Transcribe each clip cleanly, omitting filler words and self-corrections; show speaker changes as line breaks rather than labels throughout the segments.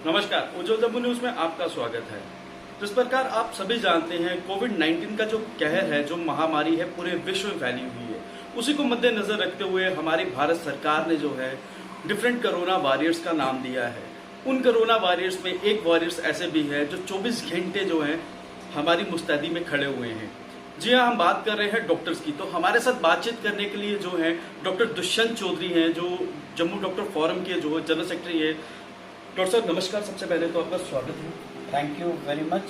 नमस्कार, उज्ज्वल तंबू न्यूज में आपका स्वागत है। जिस प्रकार आप सभी जानते हैं, कोविड-19 का जो कहर है, जो महामारी है, पूरे विश्व में फैली हुई है। उसी को मद्देनजर रखते हुए हमारी भारत सरकार ने जो है डिफरेंट कोरोना वॉरियर्स का नाम दिया है। उन कोरोना वॉरियर्स में एक वॉरियर्स ऐसे भी है जो 24 घंटे जो है हमारी मुस्तैदी में खड़े हुए हैं। जी हाँ, हम बात कर रहे हैं डॉक्टर्स की। तो हमारे साथ बातचीत करने के लिए जो है डॉक्टर दुष्यंत चौधरी हैं, जो जम्मू डॉक्टर फोरम के जो जनरल सेक्रेटरी है। डॉक्टर साहब नमस्कार, सबसे पहले तो आपका स्वागत है।
Thank you very much.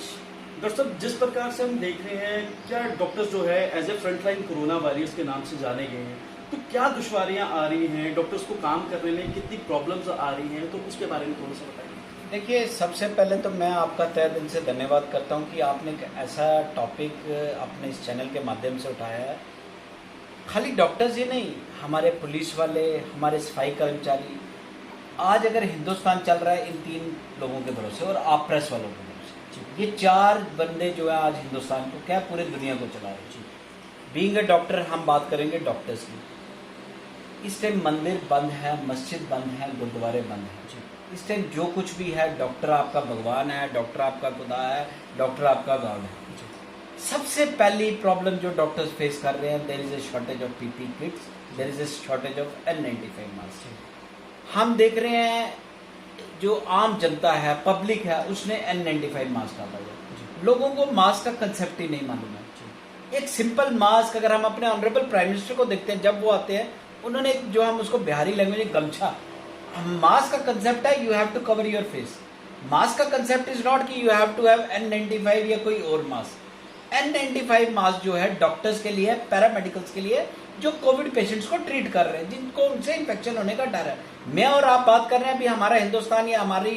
Doctor साहब, जिस प्रकार से हम देख रहे हैं, क्या डॉक्टर्स जो है as a frontline corona warriors के नाम से जाने गए हैं, तो क्या दुश्वारियां आ रही हैं डॉक्टर्स को काम करने में, कितनी प्रॉब्लम्स आ रही हैं, तो उसके बारे में थोड़ा सा बताइए।
देखिए, सबसे पहले तो मैं आपका तहे दिल से धन्यवाद करता हूं कि आपने एक ऐसा टॉपिक अपने इस चैनल के माध्यम से उठाया है। खाली डॉक्टर्स ही नहीं, हमारे पुलिस वाले, हमारे सफाई कर्मचारी, आज अगर हिंदुस्तान चल रहा है इन तीन लोगों के भरोसे और आप प्रेस वालों के भरोसे। ये चार बंदे जो है आज हिंदुस्तान को, क्या पूरे दुनिया को चला रहे हैं। बीइंग ए डॉक्टर, हम बात करेंगे डॉक्टर्स की। इस टाइम मंदिर बंद है, मस्जिद बंद है, गुरुद्वारे बंद है। इस टाइम जो कुछ भी है, डॉक्टर आपका भगवान है, डॉक्टर आपका खुदा है, डॉक्टर आपका गॉड है। सबसे पहली प्रॉब्लम जो डॉक्टर्स फेस कर रहे हैं, there is a shortage of PP kits, there is a shortage of N95 mask. हम देख रहे हैं जो आम जनता है, पब्लिक है, उसने N95 मास्क आता है। लोगों को मास्क का कंसेप्ट ही नहीं मालूम है। एक सिंपल मास्क, अगर हम अपने ऑनरेबल प्राइम मिनिस्टर को देखते हैं, जब वो आते हैं, उन्होंने जो हम उसको बिहारी लैंग्वेज में गमछा, मास्क का कंसेप्ट है you have to cover your face. Mask का कंसेप्ट इज नॉट कि you have to have N95 या कोई और मास्क। N95 मास्क जो है डॉक्टर्स के लिए, पैरामेडिकल्स के लिए, जो कोविड पेशेंट्स को ट्रीट कर रहे हैं, जिनको उनसे इन्फेक्शन होने का डर है। मैं और आप बात कर रहे हैं अभी, हमारा हिंदुस्तान या हमारी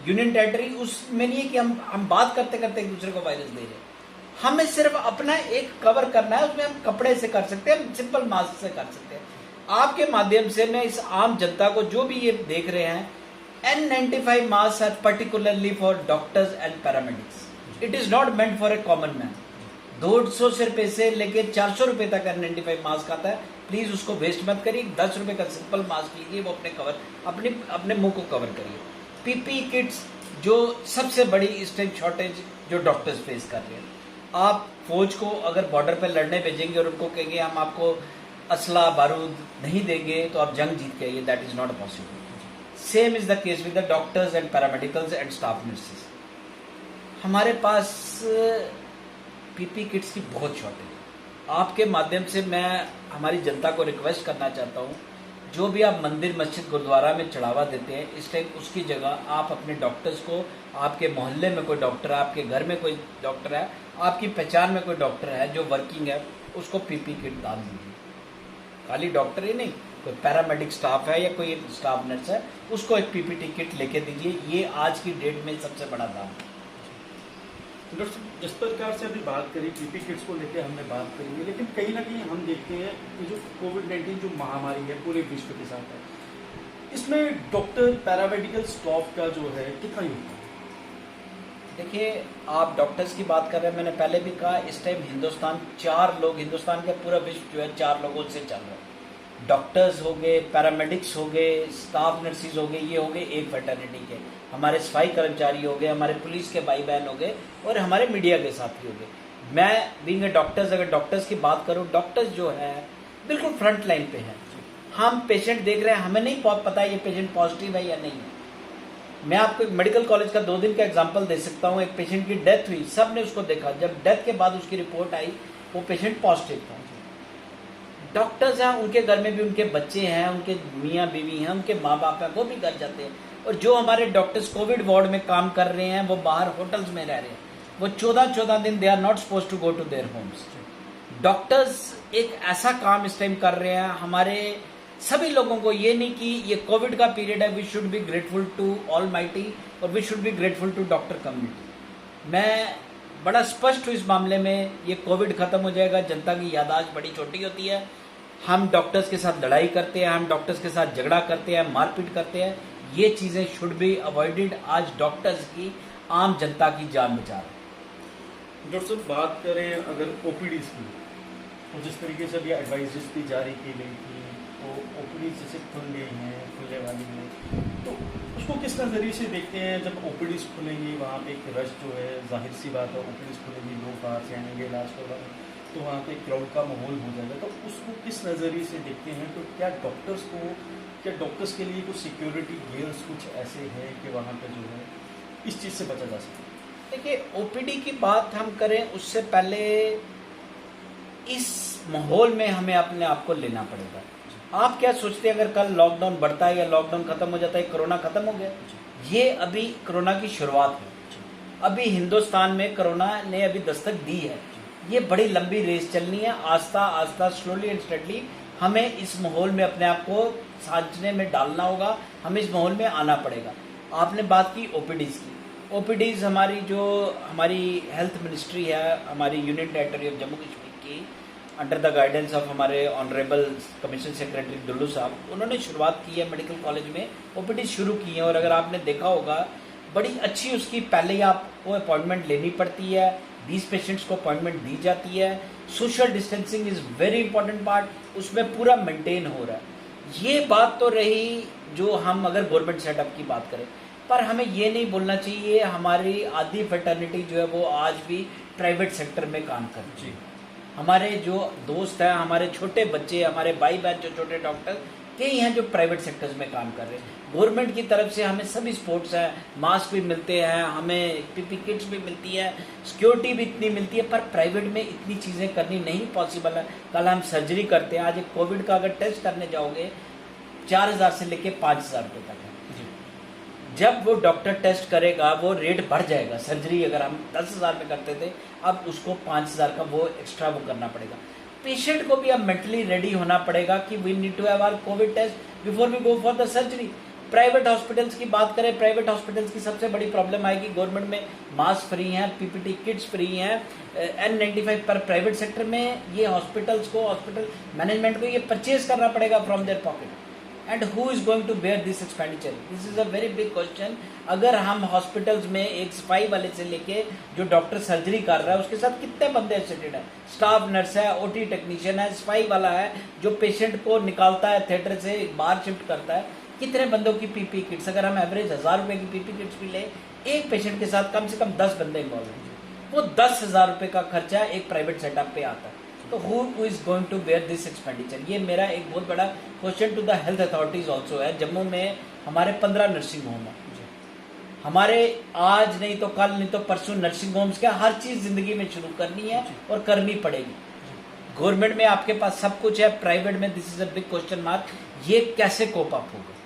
यूनियन टेरिटरी, उसमें नहीं है कि हम बात करते करते एक दूसरे को वायरस दे रहे हैं। हमें सिर्फ अपना एक कवर करना है, उसमें हम कपड़े से कर सकते हैं, सिंपल मास्क से कर सकते हैं। आपके माध्यम से मैं इस आम जनता को, जो भी ये देख रहे हैं, N95 mask are particularly for doctors and paramedics. It is not meant for a common man. 200 रुपए से लेके 400 रुपए तक N95 मास्क आता है। प्लीज उसको वेस्ट मत करिए। 10 रुपए का सिंपल मास्क लीजिए, वो अपने मुंह को कवर करिए। पीपी किट्स जो सबसे बड़ी इस टाइम शॉर्टेज जो डॉक्टर्स फेस कर रहे हैं। आप फौज को अगर बॉर्डर पे लड़ने भेजेंगे और उनको कहेंगे हम आपको असला बारूद नहीं देंगे तो आप जंग जीत के आइए, that is not possible. Same is the case with the doctors and paramedicals and staff nurses. हमारे पास पीपी किट्स की बहुत शॉर्टेज है। आपके माध्यम से मैं हमारी जनता को रिक्वेस्ट करना चाहता हूँ, जो भी आप मंदिर, मस्जिद, गुरुद्वारा में चढ़ावा देते हैं, इस टाइम उसकी जगह आप अपने डॉक्टर्स को, आपके मोहल्ले में कोई डॉक्टर है, आपके घर में कोई डॉक्टर है, आपकी पहचान में कोई डॉक्टर है जो वर्किंग है, उसको पीपी किट दान दीजिए। खाली डॉक्टर ही नहीं, कोई पैरामेडिक स्टाफ है या कोई स्टाफ नर्स है, उसको एक पीपीटी किट लेके दीजिए। ये आज की डेट में सबसे बड़ा दान है।
डॉक्टर, जिस प्रकार से अभी बात करी, पीपी किट्स को लेकर हमने बात करी, लेकिन कहीं ना कहीं हम देखते हैं कि जो कोविड-19 जो महामारी है पूरे विश्व के साथ है, इसमें डॉक्टर, पैरामेडिकल स्टाफ का जो है कितना योगदान?
देखिए, आप डॉक्टर्स की बात कर रहे हैं, मैंने पहले भी कहा, इस टाइम हिंदुस्तान का पूरा विश्व जो है 4 लोगों से चल रहा है। डॉक्टर्स हो गए, पैरामेडिक्स हो गए, स्टाफ नर्सिस हो गए, ये हो गए एक फैटर्निटी के, हमारे सफाई कर्मचारी हो गए, हमारे पुलिस के भाई बहन हो गए, और हमारे मीडिया के साथी हो गए। मैं बीइंग ए डॉक्टर्स, अगर डॉक्टर्स की बात करूं, डॉक्टर्स जो है बिल्कुल फ्रंट लाइन पे है। हम पेशेंट देख रहे हैं, हमें नहीं पता ये पेशेंट पॉजिटिव है या नहीं है। मैं आपको एक मेडिकल कॉलेज का 2 दिन का एग्जाम्पल दे सकता हूँ। एक पेशेंट की डेथ हुई, सबने उसको देखा, जब डेथ के बाद उसकी रिपोर्ट आई, वो पेशेंट पॉजिटिव था। डॉक्टर्स हैं, उनके घर में भी उनके बच्चे हैं, उनके मियाँ बीवी हैं, उनके माँ बाप हैं, वो भी घर जाते हैं। और जो हमारे डॉक्टर्स कोविड वार्ड में काम कर रहे हैं, वो बाहर होटल्स में रह रहे हैं, वो 14 दिन they are not suppose to go to their homes. Doctors एक ऐसा काम इस टाइम कर रहे हैं। हमारे सभी लोगों को ये नहीं कि ये कोविड का पीरियड है, we should be grateful to almighty और we should be grateful to doctor community. मैं बड़ा स्पष्ट हूँ इस मामले में, ये कोविड खत्म हो जाएगा। जनता की याददाश्त बड़ी छोटी होती है। हम डॉक्टर्स के साथ लड़ाई करते हैं, हम डॉक्टर्स के साथ झगड़ा करते हैं, मारपीट करते हैं। ये चीजें शुड बी अवॉइडेड। आज डॉक्टर्स की, आम जनता की जान बचा रहे हैं।
डॉक्टर साहब, बात करें अगर ओपीडीज की, तो जिस तरीके से अभी एडवाइजरीज भी जारी की गई थी, तो ओपीडी जैसे खुल गई हैं, खुलने वाली हैं, तो उसको उसको किस नज़रिए से देखते हैं? जब ओपीडीज खुलेंगी वहाँ पे एक रश जो है, जाहिर सी बात है, ओपीडीज खुलेंगी, लोग बाहर से आएंगे इलाज करवाने, तो वहाँ पे क्राउड का माहौल हो जाएगा, तो उसको किस नज़रिए से देखते हैं? तो क्या डॉक्टर्स के लिए कुछ सिक्योरिटी गियर्स कुछ ऐसे हैं कि वहाँ पे जो है इस चीज़ से बचा जा सके?
देखिए, ओपीडी की बात हम करें उससे पहले इस माहौल में हमें अपने आप को लेना पड़ेगा। आप क्या सोचते हैं अगर कल लॉकडाउन बढ़ता है या लॉकडाउन खत्म हो जाता है, कोरोना खत्म हो गया? ये अभी कोरोना की शुरुआत है। अभी हिंदुस्तान में कोरोना ने अभी दस्तक दी है। ये बड़ी लंबी रेस चलनी है, आस्ता आस्ता, स्लोली एंड स्टडली हमें इस माहौल में अपने आप को साझने में डालना होगा, हमें इस माहौल में आना पड़ेगा। आपने बात की ओपीडीज की। ओपीडीज हमारी हेल्थ मिनिस्ट्री है, हमारी union territory of Jammu Kashmir की, अंडर द गाइडेंस ऑफ हमारे ऑनरेबल कमिश्नर सेक्रेटरी डुल्लू साहब, उन्होंने शुरुआत की है मेडिकल कॉलेज में ओपीडी शुरू की है। और अगर आपने देखा होगा बड़ी अच्छी उसकी पहले ही आपको अपॉइंटमेंट लेनी पड़ती है, 20 पेशेंट्स को अपॉइंटमेंट दी जाती है। Social distancing is very important part, उसमें पूरा मेंटेन हो रहा है। ये बात तो रही जो हम अगर गवर्नमेंट सेटअप की बात करें, पर हमें ये नहीं बोलना चाहिए हमारी आधी फैटर्निटी जो है वो आज भी प्राइवेट सेक्टर में काम करती है। हमारे जो दोस्त हैं, हमारे छोटे बच्चे, हमारे भाई बहन जो छोटे डॉक्टर कई हैं जो प्राइवेट सेक्टर्स में काम कर रहे हैं। गवर्नमेंट की तरफ से हमें सभी स्पोर्ट्स हैं, मास्क भी मिलते हैं, हमें पीपी किट्स भी मिलती है, सिक्योरिटी भी इतनी मिलती है, पर प्राइवेट में इतनी चीज़ें करनी नहीं पॉसिबल है। कल हम सर्जरी करते हैं, आज एक कोविड का अगर टेस्ट करने जाओगे 4000 से लेके 5000 रुपये तक है। जब वो डॉक्टर टेस्ट करेगा वो रेट बढ़ जाएगा। सर्जरी अगर हम 10,000 में करते थे, अब उसको 5,000 का वो एक्स्ट्रा वो करना पड़ेगा। पेशेंट को भी अब मेंटली रेडी होना पड़ेगा कि we need to have our covid test before we go for the surgery. Private hospitals की बात करें, प्राइवेट हॉस्पिटल्स की सबसे बड़ी प्रॉब्लम आएगी, गवर्नमेंट में मास्क फ्री हैं, पीपीटी किट्स फ्री हैं, N95, पर प्राइवेट सेक्टर में ये हॉस्पिटल्स को, हॉस्पिटल मैनेजमेंट को ये परचेज करना पड़ेगा from their pocket. And who is going to bear this expenditure? This is a very big question. अगर हम हॉस्पिटल्स में एक सफाई वाले से लेके जो डॉक्टर सर्जरी कर रहा है उसके साथ कितने बंदे एसोसिएटेड है, स्टाफ नर्स है, ओटी टेक्नीशियन है, सफाई वाला है जो पेशेंट को निकालता है थिएटर से बाहर शिफ्ट करता है, कितने बंदों की पीपी किट्स? अगर हम एवरेज 1000 रुपये की पीपी किट्स भी ले, एक पेशेंट के साथ कम से कम 10 बंदे इन्वॉल्व हैं, वो 10,000 रुपये का खर्चा एक प्राइवेट सेटअप पे आता है। तो who is going to bear this expenditure? ये मेरा एक बहुत बड़ा question to the health authorities also है। जम्मू में हमारे 15 नर्सिंग होम है, हमारे आज नहीं तो कल नहीं तो परसों नर्सिंग होम्स का हर चीज़ जिंदगी में शुरू करनी है और करनी पड़ेगी। गवर्नमेंट में आपके पास सब कुछ है, प्राइवेट में this is a big question mark. ये कैसे कोप अप होगा?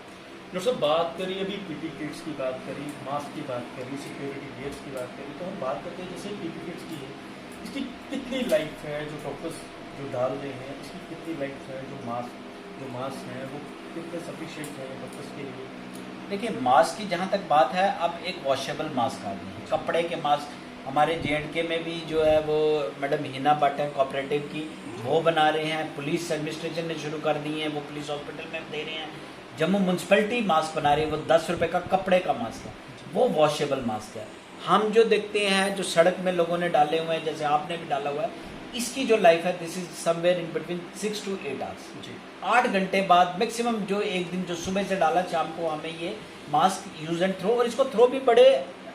डॉक्टर साहब, बात करिए अभी पीपी किट्स की बात करी, मास्क की बात करी, सिक्योरिटी गियर्स की बात करी, तो हम बात करते हैं जैसे पीपी किट्स की है, इसकी कितनी लाइफ है जो डॉक्टर्स जो डाल रहे हैं, इसकी कितनी लाइफ है? जो मास्क हैं वो कितने सफिशिएंट हैं डॉक्टर्स के लिए?
देखिए, मास्क की जहाँ तक बात है, अब एक वॉशेबल मास्क आ गई है, कपड़े के मास्क। हमारे J&K में भी जो है वो मैडम हिना भट्ट है कोऑपरेटिव की, वो बना रहे हैं। पुलिस एडमिनिस्ट्रेशन ने शुरू कर दी है, वो पुलिस हॉस्पिटल में दे रहे हैं। जम्मू म्यूनसिपलिटी मास्क बना रही है, वो 10 रुपये का कपड़े का मास्क है, वो वॉशेबल मास्क है। हम जो देखते हैं जो सड़क में लोगों ने डाले हुए हैं, जैसे आपने भी डाला हुआ है, इसकी जो लाइफ है this is somewhere in between 6 to 8 hours. 8 घंटे बाद मैक्सिमम जो एक दिन जो सुबह से डाला शाम को हमें ये मास्क यूज एंड थ्रो, और इसको थ्रो भी बड़े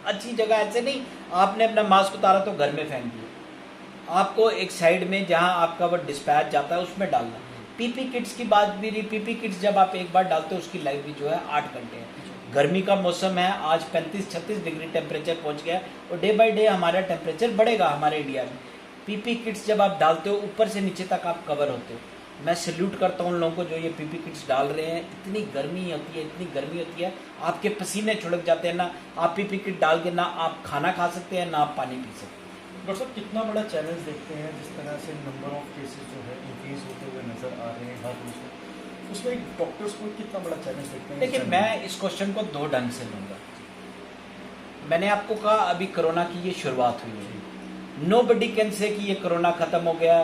अच्छी जगह, ऐसे नहीं आपने अपना मास्क उतारा तो घर में फेंक दिया, आपको एक साइड में जहाँ आपका वो डिस्पैच जाता है उसमें डालना। पीपी किट्स की बात भी रही, पीपी किट्स जब आप एक बार डालते हो उसकी लाइफ भी जो है 8 घंटे है। गर्मी का मौसम है, आज 35-36 डिग्री टेम्परेचर पहुंच गया और डे बाय डे हमारा टेम्परेचर बढ़ेगा हमारे इंडिया में। पीपी किट्स जब आप डालते हो ऊपर से नीचे तक आप कवर होते हो। मैं सैल्यूट करता हूँ उन लोगों को जो ये पीपी किट्स डाल रहे हैं। इतनी गर्मी होती है, इतनी गर्मी होती है, आपके पसीने छुड़क जाते हैं ना, आप पीपी किट डाल के ना आप खाना खा सकते हैं ना आप पानी पी सकते हैं।
डॉक्टर साहब, कितना बड़ा चैलेंज देखते हैं जिस तरह से नंबर ऑफ केसेस जो है इंक्रीज होते हुए नजर आ रहे हैं हर रोज में, उसमें डॉक्टर्स को कितना बड़ा चैलेंज देखते हैं?
देखिए, मैं इस क्वेश्चन को 2 ढंग से लूँगा। मैंने आपको कहा अभी कोरोना की ये शुरुआत हुई है, नोबडी कैन से कि ये कोरोना खत्म हो गया।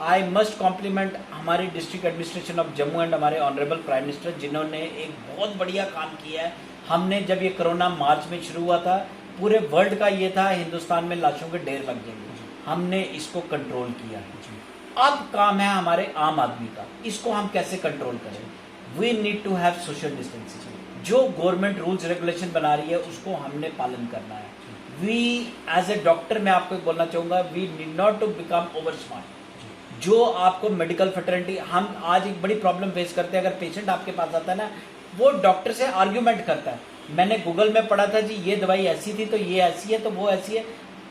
आई मस्ट कॉम्प्लीमेंट हमारी district administration of Jammu and हमारे ऑनरेबल प्राइम मिनिस्टर, जिन्होंने एक बहुत बढ़िया काम किया है। हमने जब ये कोरोना मार्च में शुरू हुआ था, पूरे वर्ल्ड का ये था हिंदुस्तान में लाशों के ढेर लग जाएंगे, हमने इसको कंट्रोल किया है। अब काम है हमारे आम आदमी का, इसको हम कैसे कंट्रोल करें। We need to have social distancing. जो गवर्नमेंट रूल्स रेगुलेशन बना रही है उसको हमने पालन करना है। वी एज ए डॉक्टर मैं आपको बोलना चाहूँगा, we need not to become over smart. जो आपको मेडिकल फैटर्निटी, हम आज एक बड़ी प्रॉब्लम फेस करते हैं, अगर पेशेंट आपके पास आता है ना, वो डॉक्टर से आर्ग्यूमेंट करता है, मैंने गूगल में पढ़ा था जी ये दवाई ऐसी थी तो ये ऐसी है तो वो ऐसी है।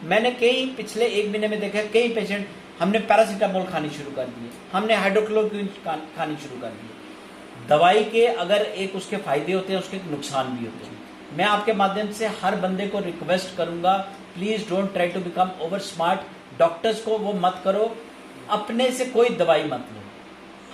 मैंने कई पिछले 1 महीने में देखा कई पेशेंट, हमने पैरासीटामोल खानी शुरू कर दी, हमने हाइड्रोक्लोरोक्विन खानी शुरू कर दी। दवाई के अगर एक उसके फायदे होते हैं, उसके नुकसान भी होते हैं। मैं आपके माध्यम से हर बंदे को रिक्वेस्ट करूंगा, please don't try to become over smart. Doctors को वो मत करो, अपने से कोई दवाई मत लो।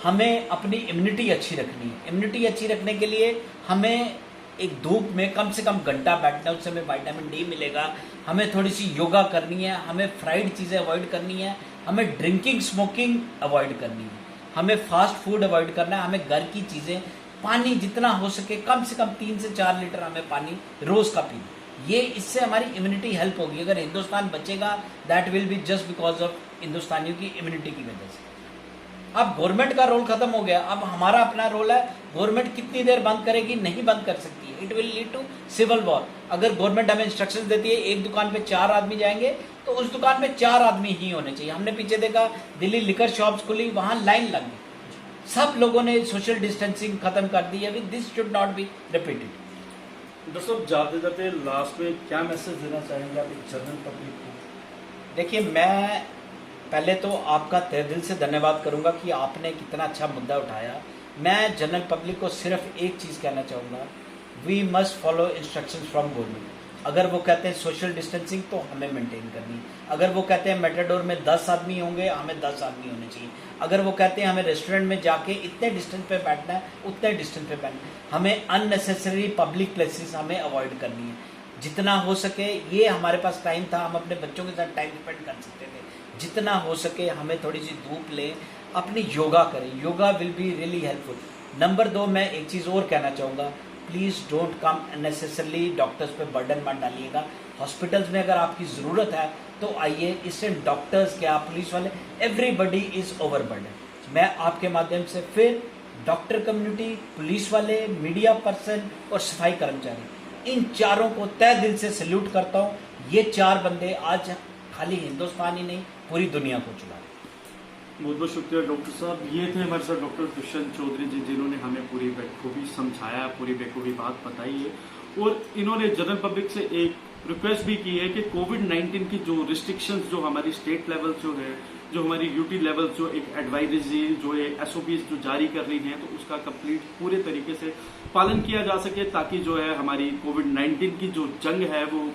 हमें अपनी इम्यूनिटी अच्छी रखनी है। इम्यूनिटी अच्छी रखने के लिए हमें एक धूप में कम से कम घंटा बैठना है, उससे हमें विटामिन डी मिलेगा। हमें थोड़ी सी योगा करनी है, हमें फ्राइड चीज़ें अवॉइड करनी है, हमें ड्रिंकिंग स्मोकिंग अवॉइड करनी है, हमें फास्ट फूड अवॉइड करना है, हमें घर की चीज़ें, पानी जितना हो सके कम से कम 3 से 4 लीटर हमें पानी रोज़ का पीना। ये इससे हमारी इम्यूनिटी हेल्प होगी। अगर हिंदुस्तान बचेगा, that will be just because of हिंदुस्तानियों की इम्यूनिटी की वजह से। अब गवर्नमेंट का रोल खत्म हो गया, अब हमारा अपना रोल है। गवर्नमेंट कितनी देर बंद करेगी? नहीं बंद कर सकती है। It will lead to civil war. अगर गवर्नमेंट हमें इंस्ट्रक्शंस देती है एक दुकान पे 4 आदमी जाएंगे तो उस दुकान में 4 आदमी ही होने चाहिए। हमने पीछे देखा दिल्ली लिकर शॉप्स खुली, वहां लाइन लग गई, सब लोगों ने सोशल डिस्टेंसिंग खत्म कर दी है। This should not be repeated.
Doctor साहब, जाते जाते लास्ट में क्या मैसेज देना चाहेंगे आप जनरल पब्लिक को?
देखिए, मैं पहले तो आपका तहे दिल से धन्यवाद करूंगा कि आपने कितना अच्छा मुद्दा उठाया। मैं जनरल पब्लिक को सिर्फ एक चीज़ कहना चाहूँगा, we must follow instructions from government. अगर वो कहते हैं सोशल डिस्टेंसिंग तो हमें मेंटेन करनी। अगर वो कहते हैं मेटाडोर में 10 आदमी होंगे, हमें 10 आदमी होने चाहिए। अगर वो कहते हैं हमें रेस्टोरेंट में जाके इतने डिस्टेंस पे बैठना है, उतने डिस्टेंस पे बैठना है। हमें अननेसेसरी पब्लिक प्लेसेस हमें अवॉइड करनी है जितना हो सके। ये हमारे पास टाइम था, हम अपने बच्चों के साथ टाइम स्पेंड कर सकते थे। जितना हो सके हमें थोड़ी सी धूप लें, अपनी योगा करें। Yoga will be really helpful. Number 2, मैं एक चीज़ और कहना चाहूँगा, please don't come unnecessarily doctors पे बर्डन मत डालिएगा। हॉस्पिटल्स में अगर आपकी ज़रूरत है तो आइए। इससे डॉक्टर्स क्या, पुलिस वाले, एवरीबडी इज़ ओवर बर्डन। मैं आपके माध्यम से फिर डॉक्टर कम्युनिटी, पुलिस वाले, मीडिया पर्सन और सफाई कर्मचारी, इन चारों को तहे दिल से सैल्यूट करता हूँ। ये 4 बंदे आज खाली हिंदुस्तान ही नहीं पूरी दुनिया को चला।
बहुत बहुत शुक्रिया डॉक्टर साहब। ये थे हमारे साथ डॉक्टर दुष्यंत चौधरी जी, जिन्होंने हमें पूरी बखूबी समझाया, पूरी बखूबी बात बताई है। और इन्होंने जनरल पब्लिक से एक रिक्वेस्ट भी की है कि कोविड-19 की जो रिस्ट्रिक्शंस जो हमारी स्टेट लेवल जो है, जो हमारी यूटी लेवल जो एक एडवाइजरी जो है एसओपीज जो जारी कर रही हैं, तो उसका कंप्लीट पूरे तरीके से पालन किया जा सके, ताकि जो है हमारी कोविड-19 की जो जंग है वो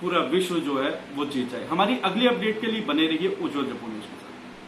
पूरा विश्व जो है वो जीत जाए। हमारी अगली अपडेट के लिए बने रहिए उज्ज्वल रिपोर्ट न्यूज़ के साथ।